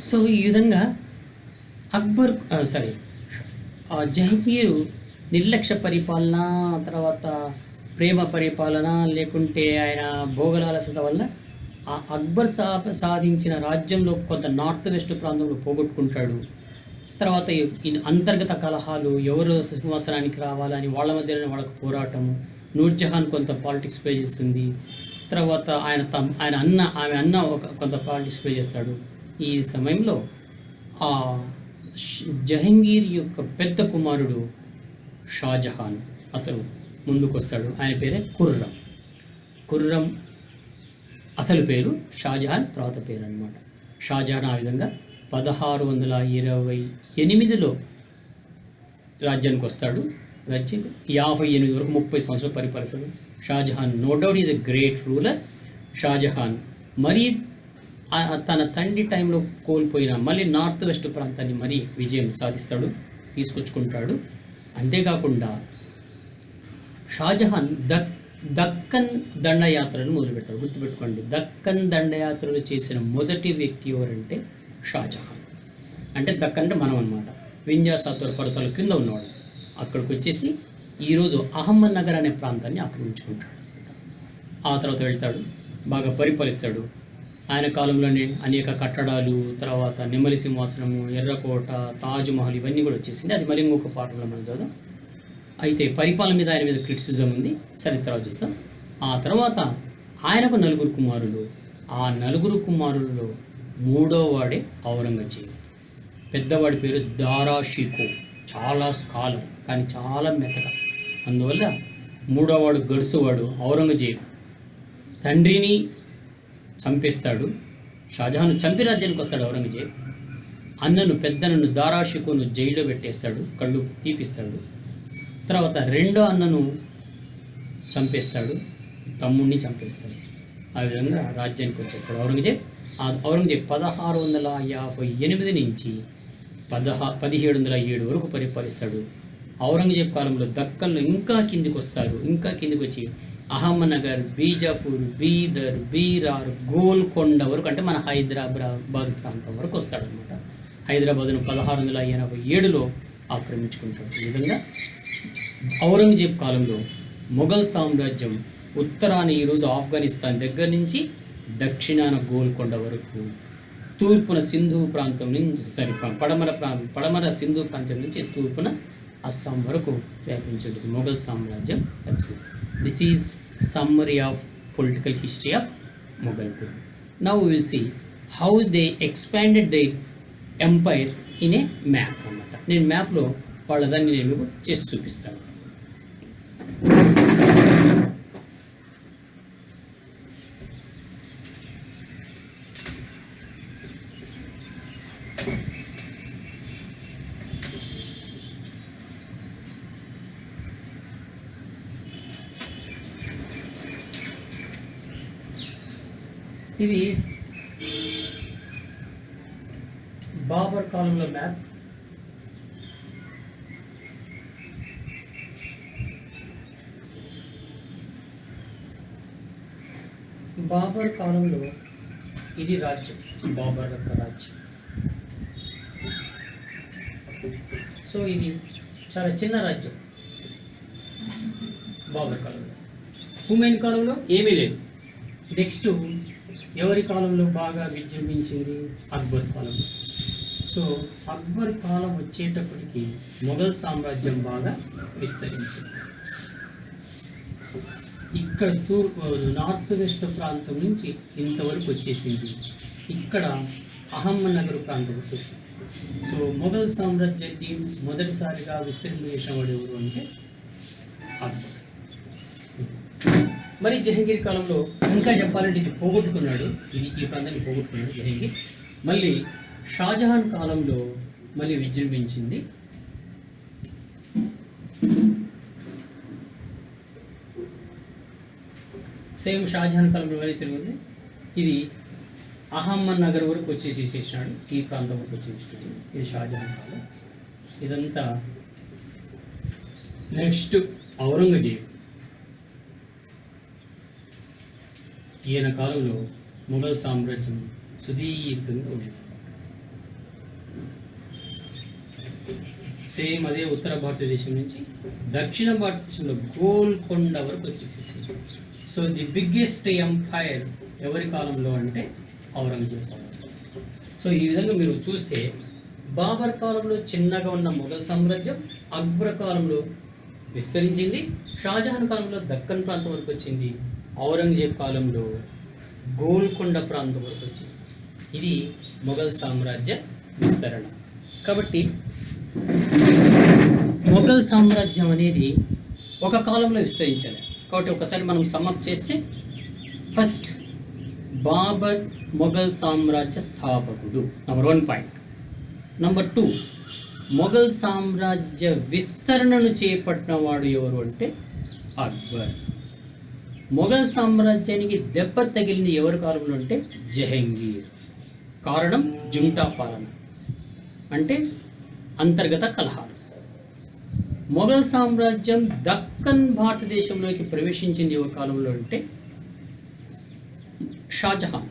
So ఈ విధంగా అక్బర్ జహంగీరు నిర్లక్ష్య పరిపాలన, తర్వాత ప్రేమ పరిపాలన, లేకుంటే ఆయన భోగలాలసత వల్ల ఆ అక్బర్ సాధించిన రాజ్యంలో కొంత నార్త్ వెస్ట్ ప్రాంతంలో పోగొట్టుకుంటాడు. తర్వాత ఈ అంతర్గత కలహాలు, ఎవరు సింహాసనానికి రావాలని వాళ్ళ మధ్యలోనే వాళ్ళకు పోరాటము, నూర్జహాన్ కొంత పాలిటిక్స్ ప్లే చేస్తుంది. తర్వాత ఆమె అన్న కొంత పాలిటిక్స్ ప్లే చేస్తాడు. ఈ సమయంలో ఆ జహంగీర్ యొక్క పెద్ద కుమారుడు షాజహాన్ అతను ముందుకు వస్తాడు. ఆయన పేరే ఖుర్రం అసలు పేరు షాజహాన్, తర్వాత పేరు అనమాట. షాజహాన్ ఆ విధంగా 1628లో రాజ్యానికి వస్తాడు. 58 వరకు 30 సంవత్సరాలు పరిపాలిస్తాడు Shah Jahan. No doubt is a great ruler. Shah Jahan మరీ తన తండ్రి టైంలో కోల్పోయిన మళ్ళీ నార్త్ వెస్ట్ ప్రాంతాన్ని మరీ విజయం సాధిస్తాడు, తీసుకొచ్చుకుంటాడు. అంతేకాకుండా షాజహాన్ దక్కన్ దండయాత్రను మొదలుపెడతాడు. గుర్తుపెట్టుకోండి, దక్కన్ దండయాత్రలు చేసిన మొదటి వ్యక్తి ఎవరంటే షాజహాన్. అంటే దక్కన్ అంటే మనం అనమాట, వింధ్యా సాత్వర పర్వతాల కింద ఉన్నవాడు. అక్కడికి వచ్చేసి ఈరోజు అహ్మద్ నగర్ అనే ప్రాంతాన్ని ఆక్రమించుకుంటాడు. ఆ తర్వాత వెళ్తాడు, బాగా పరిపాలిస్తాడు. ఆయన కాలంలోనే అనేక కట్టడాలు, తర్వాత నెమలి సింహాసనము, ఎర్రకోట, తాజ్మహల్ ఇవన్నీ కూడా వచ్చేసింది. అది మరి ఇంకొక పాఠంలో మనం చదువుదాం. అయితే పరిపాలన మీద ఆయన మీద క్రిటిసిజం ఉంది, చరిత్ర చూస్తాం. ఆ తర్వాత ఆయనకు 4 కుమారులు. ఆ 4 కుమారులలో 3వ వాడే ఔరంగజేబు. పెద్దవాడి పేరు దారా షికో, చాలా స్కాలర్ కానీ చాలా మెతక. అందువల్ల 3వ వాడు గడుసువాడు ఔరంగజేబు తండ్రిని చంపేస్తాడు. షాజహాన్ చంపి రాజ్యానికి వస్తాడు ఔరంగజేబ్. పెద్దనన్ను దారా షికోను జైల్లో పెట్టేస్తాడు, కళ్ళు తీపిస్తాడు. తర్వాత 2వ అన్నను చంపేస్తాడు, తమ్ముడిని చంపేస్తాడు. ఆ విధంగా రాజ్యానికి వచ్చేస్తాడు ఔరంగజేబ్. 1658 నుంచి 1707 వరకు పరిపాలిస్తాడు. ఔరంగజేబ్ కాలంలో దక్కన్లో ఇంకా కిందికి వస్తారు. ఇంకా కిందికి వచ్చి అహ్మద్నగర్, బీజాపూర్, బీదర్, బీరార్, గోల్కొండ వరకు, అంటే మన హైదరాబాద్ ప్రాంతం వరకు వస్తాడనమాట. హైదరాబాద్ను 1687లో ఆక్రమించుకుంటాడు. ఈ విధంగా ఔరంగజేబ్ కాలంలో మొఘల్ సామ్రాజ్యం ఉత్తరాన ఈరోజు ఆఫ్ఘనిస్తాన్ దగ్గర నుంచి దక్షిణాన గోల్కొండ వరకు, తూర్పున సింధు ప్రాంతం నుంచి పడమర సింధు ప్రాంతం నుంచి తూర్పున అస్సాం వరకు వ్యాపించింది మొఘల్ సామ్రాజ్యం. This is summary of political history of Mughal period. Now we will see how they expanded their empire in a map అన్నమాట. నేను మ్యాప్లో వాళ్ళదాన్ని నేను మీకు చేసి చూపిస్తాను. ఇది బాబర్ కాలంలో మ్యాప్. బాబర్ కాలంలో ఇది రాజ్యం, బాబర్ యొక్క రాజ్యం. సో ఇది చాలా చిన్న రాజ్యం బాబర్ కాలంలో. హుమాయూన్ కాలంలో ఏమీ లేదు. నెక్స్ట్ ఎవరి కాలంలో బాగా విజృంభించింది? అక్బర్ కాలంలో. సో అక్బర్ కాలం వచ్చేటప్పటికి మొఘల్ సామ్రాజ్యం బాగా విస్తరించింది. ఇక్కడ నార్త్ వెస్ట్ ప్రాంతం నుంచి ఇంతవరకు వచ్చేసింది. ఇక్కడ అహ్మద్నగర్ ప్రాంతం వచ్చింది. సో మొఘల్ సామ్రాజ్యాన్ని మొదటిసారిగా విస్తరించేసిన వాడు ఎవరు అంటే అక్బర్. మరి జహంగీర్ కాలంలో ఇంకా చెప్పాలంటే ఇది పోగొట్టుకున్నాడు, ఈ ప్రాంతాన్ని పోగొట్టుకున్నాడు జహంగీర్. మళ్ళీ షాజహాన్ కాలంలో మళ్ళీ విజృంభించింది. సేమ్ షాజహాన్ కాలంలో మళ్ళీ తిరుగుతుంది. ఇది అహ్మద్నగర్ వరకు వచ్చేసేసినాడు, ఈ ప్రాంతం వరకు వచ్చేసినాడు. ఇది షాజహాన్ కాలం. ఇదంతా నెక్స్ట్ ఔరంగజేబ్. ఈయన కాలంలో మొఘల్ సామ్రాజ్యం సుదీర్ఘంగా ఉండేది. సేమ్ అదే ఉత్తర భారతదేశం నుంచి దక్షిణ భారతదేశంలో గోల్కొండ వరకు వచ్చేసేసి. సో ది బిగ్గెస్ట్ ఎంపైర్ ఎవరి కాలంలో అంటే ఔరంగజేబ్ కాలంలో. సో ఈ విధంగా మీరు చూస్తే బాబర్ కాలంలో చిన్నగా ఉన్న మొఘల్ సామ్రాజ్యం అక్బర్ కాలంలో విస్తరించింది, షాజహాన్ కాలంలో దక్కన్ ప్రాంతం వరకు వచ్చింది, ఔరంగజేబ్ కాలంలో గోల్కొండ ప్రాంతం వరకు వచ్చింది. ఇది మొఘల్ సామ్రాజ్య విస్తరణ. కాబట్టి మొఘల్ సామ్రాజ్యం అనేది ఒక కాలంలో విస్తరించాలి. కాబట్టి ఒకసారి మనం సమ్మప్ చేస్తే, ఫస్ట్ బాబర్ మొఘల్ సామ్రాజ్య స్థాపకుడు, నెంబర్ 1 పాయింట్. నెంబర్ 2, మొఘల్ సామ్రాజ్య విస్తరణను చేపట్టిన వాడు ఎవరు అంటే అక్బర్. మొఘల్ సామ్రాజ్యానికి దెబ్బ తగిలింది ఎవరి కాలంలో అంటే జహంగీర్. కారణం జుంటా పాలన, అంటే అంతర్గత కలహాలు. మొఘల్ సామ్రాజ్యం దక్కన్ భారతదేశంలోకి ప్రవేశించింది ఎవరి కాలంలో అంటే షాజహాన్.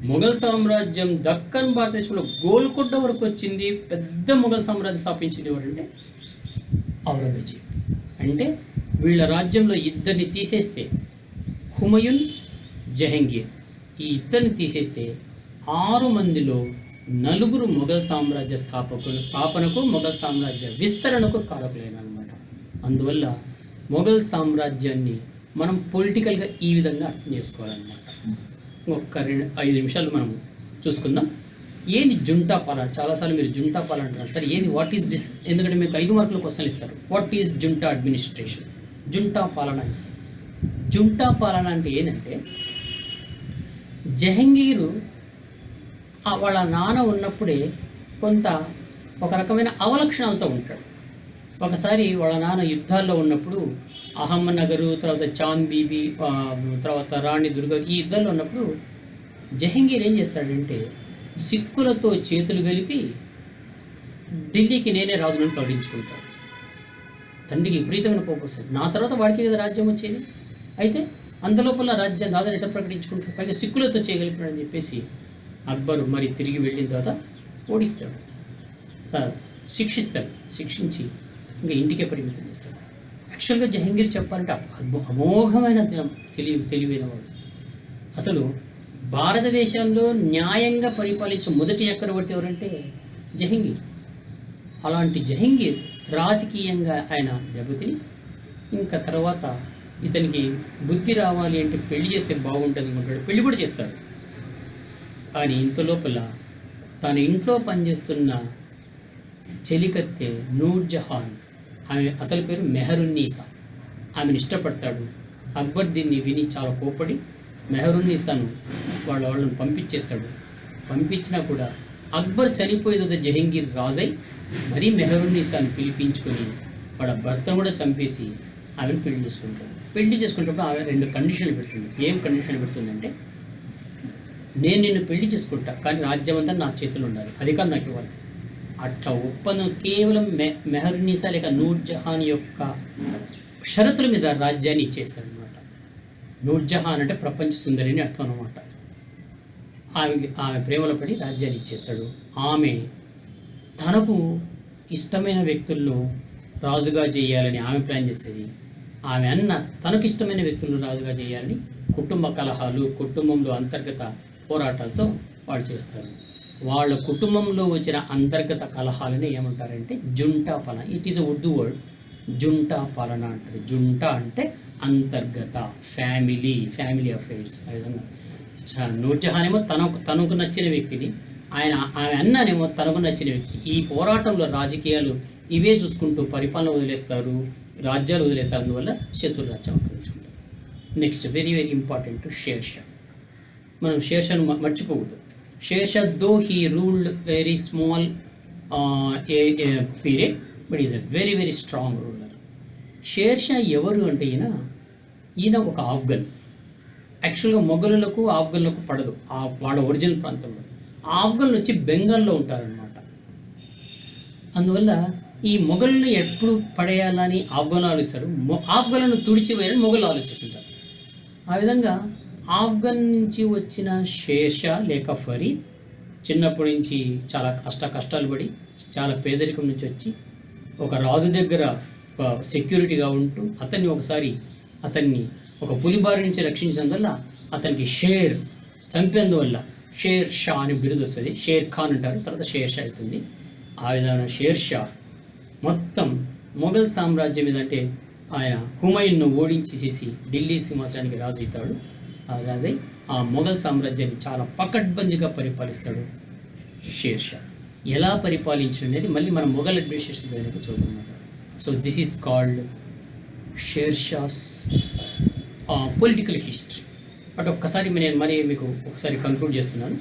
మొఘల్ సామ్రాజ్యం దక్కన్ భారతదేశంలో గోల్కొండ వరకు వచ్చింది. పెద్ద మొఘల్ సామ్రాజ్యం స్థాపించింది ఎవరంటే ఔరంగజేబ్. అంటే వీళ్ళ రాజ్యంలో ఇద్దరిని తీసేస్తే, హుమయూన్, జహంగీర్, ఈ ఇద్దరిని తీసేస్తే 6 మందిలో 4 మొఘల్ సామ్రాజ్య స్థాపనకు, మొఘల్ సామ్రాజ్య విస్తరణకు కారకులైన అనమాట. అందువల్ల మొఘల్ సామ్రాజ్యాన్ని మనం పొలిటికల్గా ఈ విధంగా అర్థం చేసుకోవాలన్నమాట. ఒక్క 5 నిమిషాలు మనం చూసుకుందాం. ఏంది జుంటా పాలన? చాలాసార్లు మీరు జుంటా పాలన అంటున్నారు. సరే ఏంది, వాట్ ఈస్ దిస్? ఎందుకంటే మీకు 5 మార్కుల క్వశ్చన్లు ఇస్తారు. What is junta administration? Junta పాలన ఇస్తారు. జుంటా పాలన అంటే ఏంటంటే, జహంగీరు వాళ్ళ నాన్న ఉన్నప్పుడే కొంత ఒక రకమైన అవలక్షణాలతో ఉంటాడు. ఒకసారి వాళ్ళ నాన్న యుద్ధాల్లో ఉన్నప్పుడు అహమ్మనగరు, తర్వాత చాంద్ బీబీ, తర్వాత రాణి దుర్గ, ఈ యుద్ధాల్లో ఉన్నప్పుడు జహంగీర్ ఏం చేస్తాడంటే సిక్కులతో చేతులు కలిపి ఢిల్లీకి నేనే రాజును ప్రకటించుకుంటాడు. తండ్రికి విపరీతమైన కోపం వస్తుంది. నా తర్వాత వాడికి కదా రాజ్యం వచ్చేది, అయితే అందులోపల రాజుని ఎట్లా ప్రకటించుకుంటాడు, పైగా సిక్కులతో చేయగలిపాడని చెప్పేసి అక్బరు మరి తిరిగి వెళ్ళిన తర్వాత ఓడిస్తాడు, శిక్షిస్తాడు. శిక్షించి ఇంకా ఇంటికే పరిమితం చేస్తాడు. యాక్చువల్గా జహంగీర్ చెప్పాలంటే అమోఘమైన తెలివైన వాడు. అసలు భారతదేశంలో న్యాయంగా పరిపాలించిన మొదటి చక్రవర్తి ఎవరంటే జహంగీర్. అలాంటి జహంగీర్ రాజకీయంగా ఆయన దెబ్బతిని, ఇంకా తర్వాత ఇతనికి బుద్ధి రావాలి అంటే పెళ్లి చేస్తే బాగుంటుంది అనుకుంటాడు. పెళ్లి కూడా చేస్తాడు. కానీ ఇంతలోపల తన ఇంట్లో పనిచేస్తున్న చెలికత్తె నూర్జహాన్, ఆమె అసలు పేరు మెహరున్నీసా, ఆమెను ఇష్టపడతాడు. అక్బర్ దీన్ని విని చాలా కోపడి మెహరున్నీసాను వాళ్ళని పంపించేస్తాడు. పంపించినా కూడా అక్బర్ చనిపోయేది జహంగీర్ రాజై మరీ మెహరున్నీసాను పిలిపించుకొని వాళ్ళ భర్తను కూడా చంపేసి ఆమెను పెళ్లి చేసుకుంటాడు. పెళ్లి చేసుకుంటప్పుడు ఆమె 2 కండిషన్లు పెడుతుంది. ఏం కండిషన్లు పెడుతుందంటే, నేను నిన్ను పెళ్లి చేసుకుంటా, కానీ రాజ్యం అంతా నా చేతులు ఉండాలి, అధికారం నాకు ఇవ్వాలి. అట్లా ఒప్పందం కేవలం మెహరున్నీసా లేక నూర్జహాన్ యొక్క షరతుల మీద రాజ్యాన్ని ఇచ్చేస్తాడనమాట. నూర్జహాన్ అంటే ప్రపంచ సుందరి అని అర్థం అనమాట. ఆమె ప్రేమలో పడి రాజ్యాన్ని ఇచ్చేస్తాడు. ఆమె తనకు ఇష్టమైన వ్యక్తులను రాజుగా చేయాలని ఆమె ప్లాన్ చేస్తుంది. ఆమె అన్న తనకు ఇష్టమైన వ్యక్తులను రాజుగా చేయాలని కుటుంబ కలహాలు, కుటుంబంలో అంతర్గత పోరాటాలతో వాళ్ళు చేస్తారు. వాళ్ళ కుటుంబంలో వచ్చిన అంతర్గత కలహాలని ఏమంటారంటే జుంటా పాలన. It is a Urdu word, junta పాలన అంటారు. జుంటా అంటే అంతర్గత, ఫ్యామిలీ అఫైర్స్. ఆ విధంగా నూర్జహాన్ ఏమో తనకు నచ్చిన వ్యక్తిని, ఆమె అన్ననేమో తనకు నచ్చిన వ్యక్తి. ఈ పోరాటంలో రాజకీయాలు ఇవే చూసుకుంటూ పరిపాలన వదిలేస్తారు, రాజ్యాలు వదిలేస్తారు. అందువల్ల శత్రు రాజ్యం ఆక్రమించుకుంటారు. Next very important Sher Shah. మనం షేర్షాను మర్చిపోకూడదు. Sher Shah though he ruled very small period, but is a very strong ruler. షేర్షా ఎవరు అంటే ఈయన ఒక ఆఫ్ఘన్. యాక్చువల్గా మొఘలులకు ఆఫ్ఘన్లకు పడదు వాళ్ళ ఒరిజినల్ ప్రాంతంలో. ఆఫ్ఘన్లు వచ్చి బెంగాల్లో ఉంటారనమాట. అందువల్ల ఈ మొఘలుని ఎప్పుడు పడేయాలని ఆఫ్ఘన్ ఆలోచిస్తారు, ఆఫ్ఘన్లను తుడిచివేయాలని మొఘలు ఆలోచిస్తుంటారు. ఆ విధంగా ఆఫ్ఘన్ నుంచి వచ్చిన షేర్షా లేక ఫరీద్ చిన్నప్పటి నుంచి చాలా కష్టాలు పడి చాలా పేదరికం నుంచి వచ్చి ఒక రాజు దగ్గర ఒక సెక్యూరిటీగా ఉంటూ అతన్ని ఒక పులిబారి నుంచి రక్షించినందువల్ల అతనికి చంపేందువల్ల షేర్ షా అని బిరుదు వస్తుంది. షేర్ ఖాన్ అంటారు, తర్వాత షేర్ షా అవుతుంది. ఆ విధమైన షేర్ షా మొత్తం మొఘల్ సామ్రాజ్యం మీద, అంటే ఆయన హుమాయూన్ను ఓడించేసేసి ఢిల్లీ సింహాసనానికి రాజు అవుతాడు. ఆ రాజై ఆ మొఘల్ సామ్రాజ్యాన్ని చాలా పకడ్బందీగా పరిపాలిస్తాడు షేర్ షా. ఎలా పరిపాలించడం అనేది మళ్ళీ మనం మొఘల్ అడ్మినిస్ట్రేషన్ చదివినప్పుడు చూద్దాం. So this is called Sher Shah's political history. But ఒక్కసారి నేను మీకు ఒకసారి కంక్లూడ్ చేస్తున్నాను.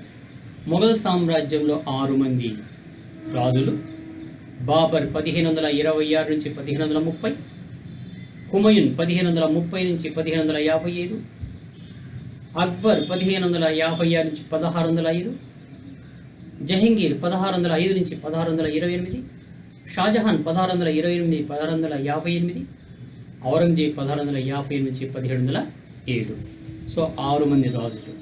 మొఘల్ సామ్రాజ్యంలో 6 మంది రాజులు: బాబర్ 1526 నుంచి 1530, హుమయూన్ 1530 నుంచి 1555, అక్బర్ 1556 నుంచి 1605, జహంగీర్ 1605 నుంచి 1628, షాజహాన్ 1628 1658, ఔరంగజేబ్ 1650 నుంచి 1707. సో 6 మంది రాజులు.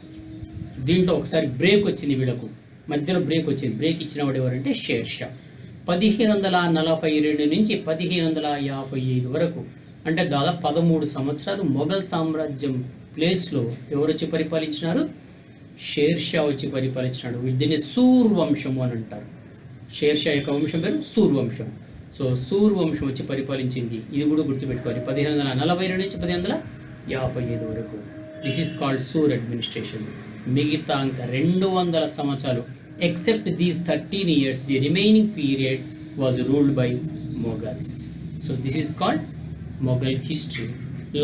దీంట్లో ఒకసారి బ్రేక్ వచ్చింది, వీళ్ళకు మధ్యలో బ్రేక్ వచ్చింది. బ్రేక్ ఇచ్చిన వాడు ఎవరంటే షేర్ షా. 1542 నుంచి 1555 వరకు, అంటే దాదాపు 13 సంవత్సరాలు మొఘల్ సామ్రాజ్యం ప్లేస్లో ఎవరు వచ్చి పరిపాలించినారు? షేర్ షా వచ్చి పరిపాలించినాడు. దీన్ని సూర్ వంశము అని అంటారు. షేర్ షా యొక్క వంశం పేరు సూర్ వంశం. సో సూర్ వంశం వచ్చి పరిపాలించింది. ఇది కూడా గుర్తుపెట్టుకోవాలి. 1542 నుంచి 1555 వరకు. This is called Sur administration. మిగతా ఇంకా 200 సంవత్సరాలు, except these 13 years, the remaining period was ruled by Mughals. So this is called Mughal history.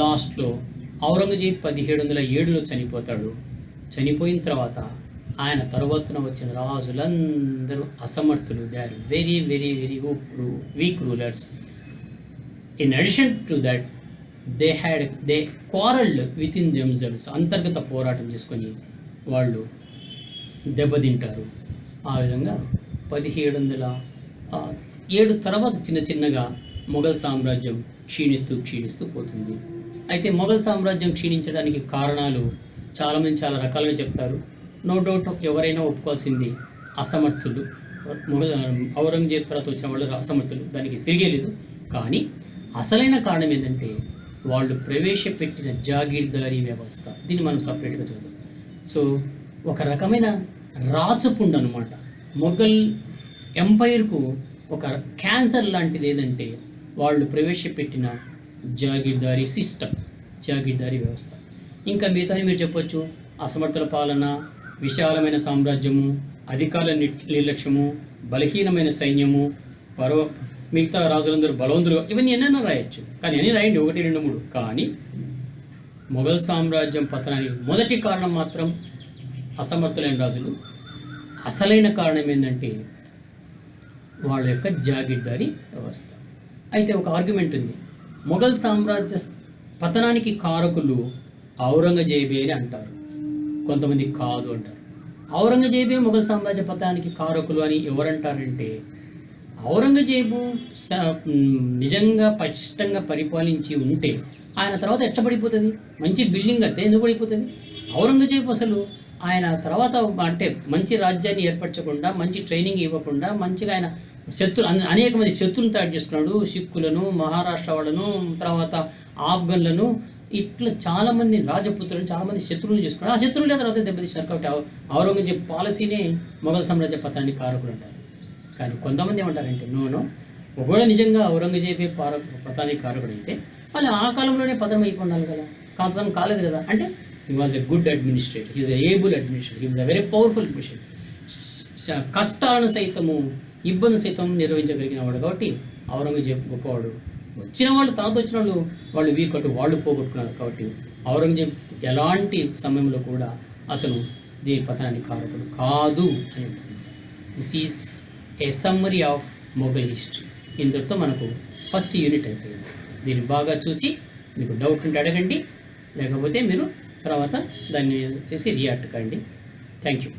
లాస్ట్లో ఔరంగజేబ్ 1707లో చనిపోతాడు. చనిపోయిన తర్వాత ఆయన తర్వాతన వచ్చిన రాజులందరూ అసమర్థులు. They are very very very weak rulers. In addition to that they quarrelled with in themselves. అంతర్గత పోరాటం చేసుకొని వాళ్ళు దెబ్బతింటారు. ఆ విధంగా 1707 తర్వాత చిన్నగా మొఘల్ సామ్రాజ్యం క్షీణిస్తూ పోతుంది. అయితే మొఘల్ సామ్రాజ్యం క్షీణించడానికి కారణాలు చాలామంది చాలా రకాలుగా చెప్తారు. నో డౌట్ ఎవరైనా ఒప్పుకోవాల్సింది అసమర్థులు. ఔరంగజేబ్ తర్వాత వచ్చిన వాళ్ళు అసమర్థులు, దానికి తిరిగేలేదు. కానీ అసలైన కారణం ఏంటంటే వాళ్ళు ప్రవేశపెట్టిన జాగీర్దారీ వ్యవస్థ. దీన్ని మనం సపరేట్గా చూద్దాం. సో ఒక రకమైన రాచపుండు అనమాట. మొఘల్ ఎంపైర్కు ఒక క్యాన్సర్ లాంటిది ఏదంటే వాళ్ళు ప్రవేశపెట్టిన జాగీర్దారీ సిస్టమ్, జాగీర్దారీ వ్యవస్థ. ఇంకా మిగతా మీరు చెప్పొచ్చు, అసమర్థుల పాలన, విశాలమైన సామ్రాజ్యము, అధికారుల నిర్లక్ష్యము, బలహీనమైన సైన్యము, మిగతా రాజులందరూ బలవంతులు, ఇవన్నీ ఎన్నైనా రాయొచ్చు. కానీ అన్నీ రాయండి, 1, 2, 3. కానీ మొఘల్ సామ్రాజ్యం పతనానికి మొదటి కారణం మాత్రం అసమర్థులైన రాజులు. అసలైన కారణం ఏంటంటే వాళ్ళ యొక్క జాగీర్దారీ వ్యవస్థ. అయితే ఒక ఆర్గ్యుమెంట్ ఉంది, మొఘల్ సామ్రాజ్య పతనానికి కారకులు ఔరంగజేబే అని అంటారు, కొంతమంది కాదు అంటారు. ఔరంగజేబే మొఘల్ సామ్రాజ్య పతనానికి కారకులు అని ఎవరంటారంటే, ఔరంగజేబు నిజంగా పటిష్టంగా పరిపాలించి ఉంటే ఆయన తర్వాత ఎట్లా పడిపోతుంది? మంచి బిల్డింగ్ కడితే ఎందుకు పడిపోతుంది? ఔరంగజేబు అసలు ఆయన తర్వాత అంటే మంచి రాజ్యాన్ని ఏర్పరచకుండా, మంచి ట్రైనింగ్ ఇవ్వకుండా, మంచిగా ఆయన అనేక మంది శత్రువులను తయారు చేసుకున్నాడు. సిక్కులను, మహారాష్ట్ర వాళ్ళను, తర్వాత ఆఫ్ఘన్లను, ఇట్లా చాలామంది రాజపుత్రులు, చాలామంది శత్రువులను చేసుకున్నారు. ఆ శత్రువులే తర్వాత దెబ్బతీసినారు. కాబట్టి ఔరంగజేబ్ పాలసీనే మొఘల్ సామ్రాజ్య పతనానికి కారకులు అంటారు. కానీ కొంతమంది ఏమంటారంటే, నో, ఒకవేళ నిజంగా ఔరంగజేబే పతనానికి కారకుడైతే వాళ్ళు ఆ కాలంలోనే పతనం అయిపోయిండాలి కదా, పతనం కాలేదు కదా. అంటే he was a good administrator, he was a able administrator, he was a very powerful administrator. కష్టాలను సైతము, ఇబ్బంది సైతం నిర్వహించగలిగిన వాడు. కాబట్టి ఔరంగజేబ్ గొప్పవాడు. వచ్చిన వాళ్ళు, తర్వాత వచ్చిన వాళ్ళు వీక్ అటు వాళ్ళు పోగొట్టుకున్నారు. కాబట్టి ఔరంగజేబ్ ఎలాంటి సమయంలో కూడా అతను దీని పతనానికి కారకుడు కాదు అని అంటున్నాడు. This is a summary of Mughal history. ఇంతటితో మనకు ఫస్ట్ యూనిట్ అయిపోయింది. దీన్ని బాగా చూసి మీకు డౌట్ ఉంటే అడగండి, లేకపోతే మీరు తర్వాత దాన్ని చేసి రియాక్ట్ కండి. Thank you.